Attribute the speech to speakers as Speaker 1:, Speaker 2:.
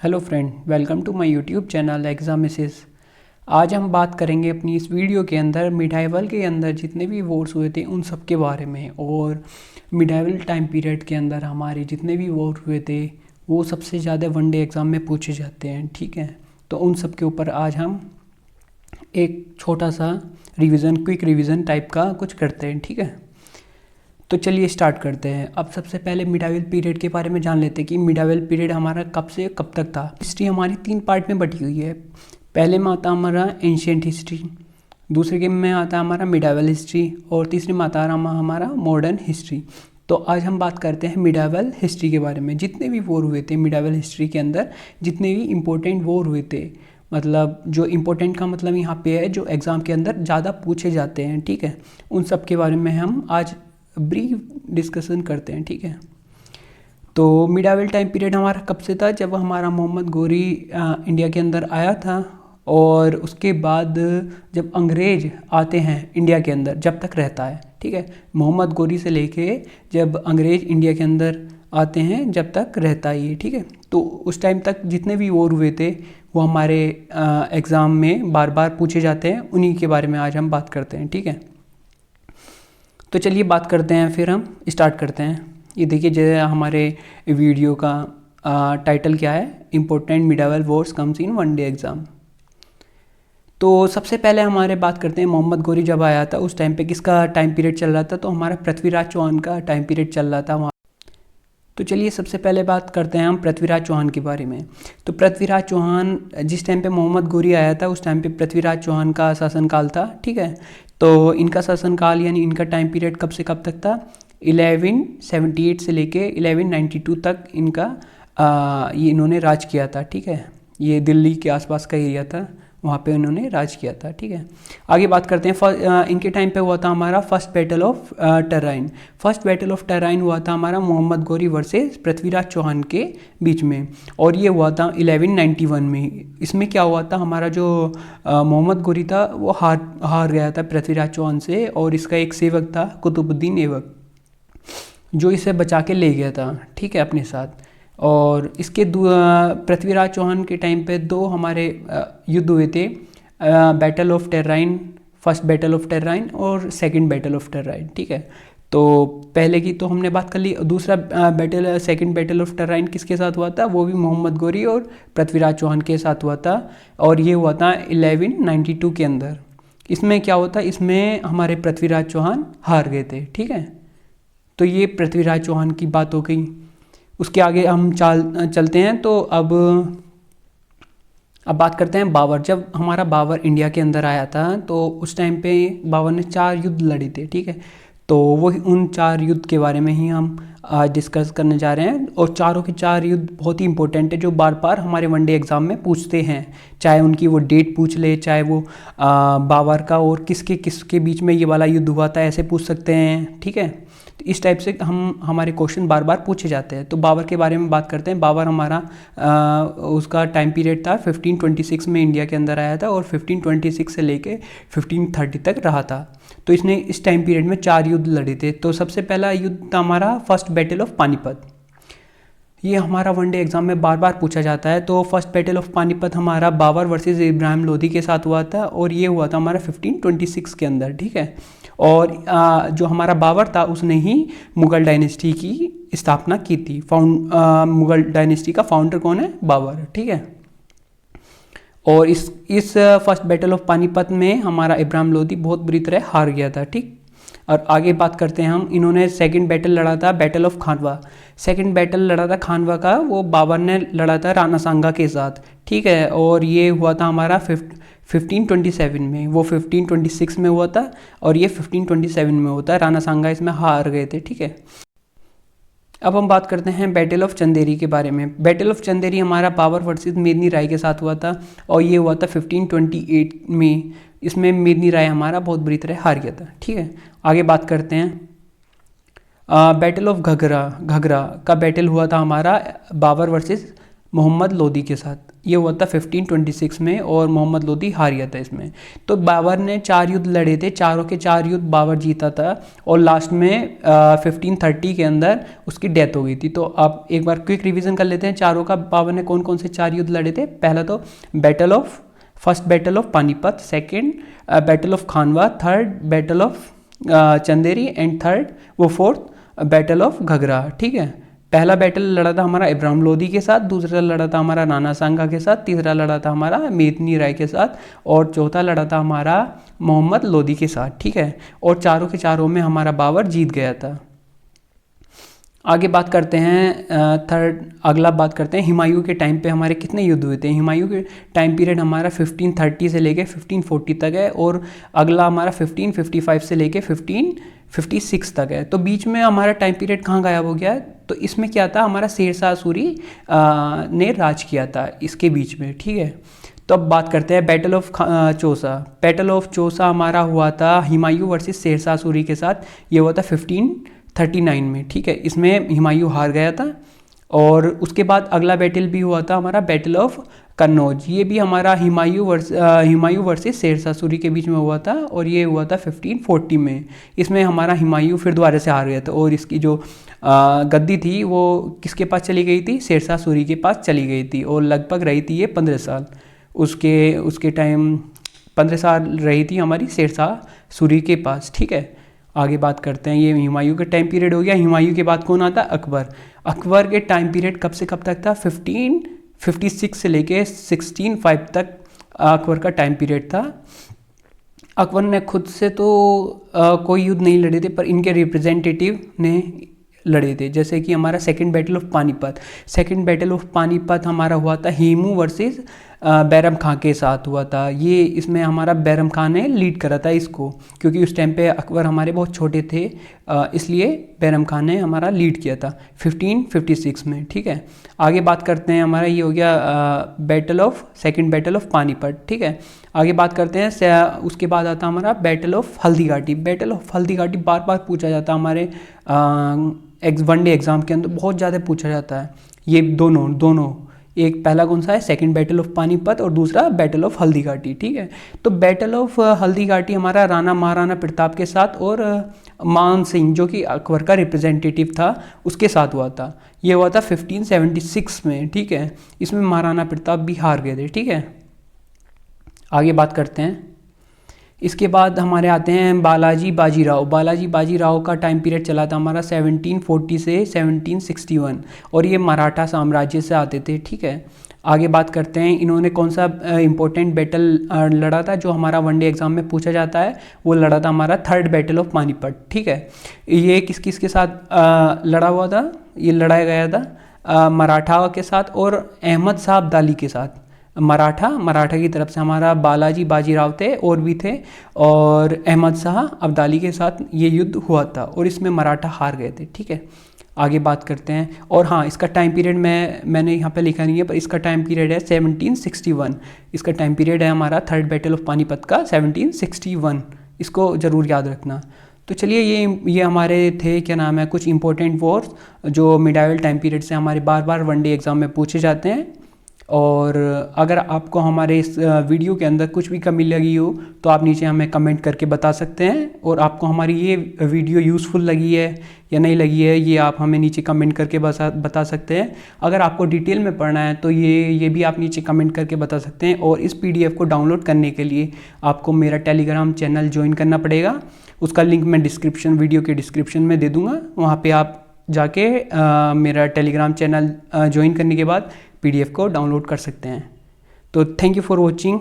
Speaker 1: Hello friend, welcome to my YouTube channel exam misses. आज हम बात करेंगे अपनी इस वीडियो के अंदर मिडाइवल के अंदर जितने भी वॉर्स हुए थे उन सब के बारे में। और मिडाइवल टाइम पीरियड के अंदर हमारे जितने भी वॉर हुए थे वो सबसे ज़्यादा वनडे एग्ज़ाम में पूछे जाते हैं। ठीक है, तो उन सब के ऊपर आज हम एक छोटा सा रिवीजन, क्विक रिवीजन टाइप का कुछ करते हैं। ठीक है, तो चलिए स्टार्ट करते हैं। अब सबसे पहले मिडाइवल पीरियड के बारे में जान लेते हैं कि मिडाइवल पीरियड हमारा कब से कब तक था। हिस्ट्री हमारी 3 पार्ट में बटी हुई है। पहले में आता हमारा एंशियंट हिस्ट्री, दूसरे में आता है हमारा मिडाइवल हिस्ट्री और तीसरे में आता है हमारा मॉडर्न हिस्ट्री। तो आज हम बात करते हैं मिडाइवल हिस्ट्री के बारे में। जितने भी वॉर हुए थे मिडाइवल हिस्ट्री के अंदर, जितने भी इम्पोर्टेंट वॉर हुए थे, मतलब जो इम्पोर्टेंट का मतलब यहाँ पे है जो एग्ज़ाम के अंदर ज़्यादा पूछे जाते हैं। ठीक है, उन सब के बारे में हम आज ब्रीफ डिस्कशन करते हैं। ठीक है, तो मिडाइवल टाइम पीरियड हमारा कब से था? जब हमारा मोहम्मद गोरी इंडिया के अंदर आया था, और उसके बाद जब अंग्रेज आते हैं इंडिया के अंदर, जब तक रहता है। ठीक है, मोहम्मद गोरी से लेके जब अंग्रेज इंडिया के अंदर आते हैं जब तक रहता है ये। ठीक है, तो उस टाइम तक जितने भी वॉर हुए थे वो हमारे एग्ज़ाम में बार बार पूछे जाते हैं। उन्हीं के बारे में आज हम बात करते हैं। ठीक है, तो चलिए बात करते हैं, फिर हम स्टार्ट करते हैं। ये देखिए जो हमारे वीडियो का टाइटल क्या है, important medieval Wars comes in one day exam. तो सबसे पहले हमारे बात करते हैं मोहम्मद गोरी जब आया था उस टाइम पे किसका टाइम पीरियड चल रहा था? तो हमारा पृथ्वीराज चौहान का टाइम पीरियड चल रहा था वहाँ। तो चलिए सबसे पहले बात करते हैं हम पृथ्वीराज चौहान के बारे में। तो पृथ्वीराज चौहान जिस टाइम पे मोहम्मद गोरी आया था उस टाइम पे पृथ्वीराज चौहान का शासनकाल था। ठीक है, तो इनका शासनकाल यानी इनका टाइम पीरियड कब से कब तक था? 1178 से लेके 1192 तक इनका ये इन्होंने राज किया था। ठीक है, ये दिल्ली के आसपास का एरिया था, वहाँ पे उन्होंने राज किया था। ठीक है, आगे बात करते हैं। इनके टाइम पे हुआ था हमारा first battle of Tarain. First battle of Tarain हुआ था हमारा मोहम्मद गोरी वर्सेस पृथ्वीराज चौहान के बीच में, और ये हुआ था 1191 में। इसमें क्या हुआ था, हमारा जो मोहम्मद गोरी था वो हार गया था पृथ्वीराज चौहान से, और इसका एक सेवक था कुतुबुद्दीन ऐबक जो इसे बचा के ले गया था। ठीक है, अपने साथ। और इसके पृथ्वीराज चौहान के टाइम पे 2 हमारे युद्ध हुए थे, battle of Tarain, first battle of Tarain और सेकंड बैटल ऑफ टर्राइन। ठीक है, तो पहले की तो हमने बात कर ली। दूसरा बैटल, सेकंड बैटल ऑफ टर्राइन किसके साथ हुआ था? वो भी मोहम्मद गोरी और पृथ्वीराज चौहान के साथ हुआ था, और ये हुआ था 1192 के अंदर। इसमें क्या होता, इसमें हमारे पृथ्वीराज चौहान हार गए थे। ठीक है, तो ये पृथ्वीराज चौहान की बात हो गई। उसके आगे हम चलते हैं। तो अब बात करते हैं बाबर। जब हमारा बाबर इंडिया के अंदर आया था तो उस टाइम पे बाबर ने 4 युद्ध लड़े थे। ठीक है, तो वो उन 4 युद्ध के बारे में ही हम आज डिस्कस करने जा रहे हैं। और चारों के 4 युद्ध बहुत ही इंपॉर्टेंट है, जो बार बार हमारे वनडे एग्ज़ाम में पूछते हैं। चाहे उनकी वो डेट पूछ ले, चाहे वो बाबर का और किसके किसके बीच में ये वाला युद्ध हुआ था, ऐसे पूछ सकते हैं। ठीक है, तो इस टाइप से हमारे क्वेश्चन बार बार पूछे जाते हैं। तो बाबर के बारे में बात करते हैं। बाबर हमारा उसका टाइम पीरियड था 1526 में इंडिया के अंदर आया था, और 1526 से लेके 1530 तक रहा था। तो इसने इस टाइम पीरियड में 4 युद्ध लड़े थे। तो सबसे पहला युद्ध था हमारा फर्स्ट बैटल ऑफ पानीपत। ये हमारा वनडे एग्जाम में बार बार पूछा जाता है। तो फर्स्ट बैटल ऑफ पानीपत हमारा बाबर वर्सेस इब्राहिम लोधी के साथ हुआ था, और ये हुआ था हमारा 1526 के अंदर। ठीक है, और जो हमारा बाबर था उसने ही मुग़ल डायनेस्टी की स्थापना की थी। मुग़ल डायनेस्टी का फाउंडर कौन है? बाबर। ठीक है, और इस फर्स्ट बैटल ऑफ पानीपत में हमारा इब्राहिम लोधी बहुत बुरी तरह हार गया था। ठीक, और आगे बात करते हैं हम। इन्होंने सेकंड बैटल लड़ा था, battle of Khanwa. Second battle लड़ा था खानवा का, वो बाबर ने लड़ा था राणा सांगा के साथ। ठीक है, और ये हुआ था हमारा 1527 में। वो 1526 में हुआ था, और ये 1527 में होता है। राणा सांगा इसमें हार गए थे। ठीक है, अब हम बात करते हैं बैटल ऑफ चंदेरी के बारे में। बैटल ऑफ चंदेरी हमारा बाबर वर्सेस मेदिनी राय के साथ हुआ था, और ये हुआ था 1528 में। इसमें मेदिनी राय हमारा बहुत बुरी तरह हार गया था। ठीक है, आगे बात करते हैं। बैटल ऑफ घघरा का बैटल हुआ था हमारा बाबर वर्सेस मोहम्मद लोधी के साथ। ये हुआ था 1526 में और मोहम्मद लोदी हार गया था इसमें। तो बाबर ने 4 युद्ध लड़े थे, चारों के 4 युद्ध बाबर जीता था और लास्ट में 1530 के अंदर उसकी डेथ हो गई थी। तो आप एक बार क्विक रिवीजन कर लेते हैं चारों का, बाबर ने कौन कौन से 4 युद्ध लड़े थे। पहला तो first battle of Panipat, second battle of Khanwa, third battle of Chanderi and fourth battle of घघरा। ठीक है, पहला बैटल लड़ा था हमारा इब्राहिम लोदी के साथ, दूसरा लड़ा था हमारा नाना सांगा के साथ, तीसरा लड़ा था हमारा मेदिनी राय के साथ और चौथा लड़ा था हमारा मोहम्मद लोदी के साथ। ठीक है, और चारों के चारों में हमारा बाबर जीत गया था। आगे बात करते हैं अगला बात करते हैं हुमायूं के टाइम पे हमारे कितने युद्ध हुए थे। हुमायूं के टाइम पीरियड हमारा 1530 से लेके 1540 तक है और अगला हमारा 1555 से लेके 1556 तक है। तो बीच में हमारा टाइम पीरियड कहाँ गायब हो गया है, तो इसमें क्या था, हमारा शेरशाह सूरी ने राज किया था इसके बीच में। ठीक है, तो अब बात करते हैं battle of Chausa. Battle of Chausa हमारा हुआ था हुमायूं वर्सेस शेरशाह सूरी के साथ, ये हुआ था 1539 में। ठीक है, इसमें हुमायूं हार गया था और उसके बाद अगला बैटल भी हुआ था हमारा बैटल ऑफ कन्नौज, ये भी हमारा हुमायूं वर्सेस शेरशाह सूरी के बीच में हुआ था और ये हुआ था 1540 में। इसमें हमारा हुमायूं फिर दोबारा से हार गया था और इसकी जो गद्दी थी वो किसके पास चली गई थी, शेरशाह सूरी के पास चली गई थी और लगभग रही थी ये 15 साल। उसके टाइम 15 साल रही थी हमारी शेरशाह सूरी के पास। ठीक है, आगे बात करते हैं, ये हुमायूं का टाइम पीरियड हो गया। हुमायूं के बाद कौन आता, अकबर के टाइम पीरियड कब से कब तक था, 1556 से लेके 1605 तक अकबर का टाइम पीरियड था। अकबर ने खुद से तो कोई युद्ध नहीं लड़े थे पर इनके रिप्रेजेंटेटिव ने लड़े थे, जैसे कि हमारा सेकंड बैटल ऑफ पानीपत हमारा हुआ था हेमू वर्सेस बैरम खां के साथ हुआ था। ये इसमें हमारा बैरम खां ने लीड करा था इसको, क्योंकि उस टाइम पे अकबर हमारे बहुत छोटे थे, इसलिए बैरम खां ने हमारा लीड किया था 1556 में। ठीक है, आगे बात करते हैं, हमारा ये हो गया सेकंड बैटल ऑफ पानीपत। ठीक है, आगे बात करते हैं, उसके बाद आता हमारा battle of Haldighati. Battle of Haldighati बार बार पूछा जाता है हमारे वनडे एग्जाम के अंदर, बहुत ज़्यादा पूछा जाता है। ये दोनों एक पहला कौन सा है, सेकंड बैटल ऑफ पानीपत और दूसरा बैटल ऑफ हल्दीघाटी। ठीक है, तो बैटल ऑफ हल्दीघाटी हमारा राणा महाराणा प्रताप के साथ और मान सिंह जो कि अकबर का रिप्रेजेंटेटिव था उसके साथ हुआ था। ये हुआ था 1576 में। ठीक है, इसमें महाराणा प्रताप भी हार गए थे। ठीक है, आगे बात करते हैं, इसके बाद हमारे आते हैं बालाजी बाजीराव का टाइम पीरियड चला था हमारा 1740 से 1761 और ये मराठा साम्राज्य से आते थे। ठीक है, आगे बात करते हैं, इन्होंने कौन सा इंपॉर्टेंट बैटल लड़ा था जो हमारा वनडे एग्जाम में पूछा जाता है, वो लड़ा था हमारा थर्ड बैटल ऑफ पानीपत। ठीक है, ये किस किस के साथ लड़ा हुआ था, ये लड़ाया गया था मराठा के साथ और अहमद शाह अब्दाली के साथ। मराठा की तरफ से हमारा बालाजी बाजीराव थे और भी थे और अहमद शाह अब्दाली के साथ ये युद्ध हुआ था और इसमें मराठा हार गए थे। ठीक है, आगे बात करते हैं, और हाँ इसका टाइम पीरियड मैंने यहाँ पे लिखा नहीं है पर इसका टाइम पीरियड है 1761। इसका टाइम पीरियड है हमारा थर्ड बैटल ऑफ पानीपत का 1761, इसको ज़रूर याद रखना। तो चलिए ये हमारे थे क्या नाम है कुछ इंपॉर्टेंट वॉर्स जो मिडाइवल टाइम पीरियड से हमारे बार बार वनडे एग्जाम में पूछे जाते हैं। और अगर आपको हमारे इस वीडियो के अंदर कुछ भी कमी लगी हो तो आप नीचे हमें कमेंट करके बता सकते हैं, और आपको हमारी ये वीडियो यूज़फुल लगी है या नहीं लगी है ये आप हमें नीचे कमेंट करके बता सकते हैं। अगर आपको डिटेल में पढ़ना है तो ये भी आप नीचे कमेंट करके बता सकते हैं। और इस PDF को डाउनलोड करने के लिए आपको मेरा टेलीग्राम चैनल ज्वाइन करना पड़ेगा, उसका लिंक मैं वीडियो के डिस्क्रिप्शन में दे दूँगा। वहाँ पर आप जाके मेरा टेलीग्राम चैनल ज्वाइन करने के बाद PDF को डाउनलोड कर सकते हैं। तो थैंक यू फॉर वॉचिंग।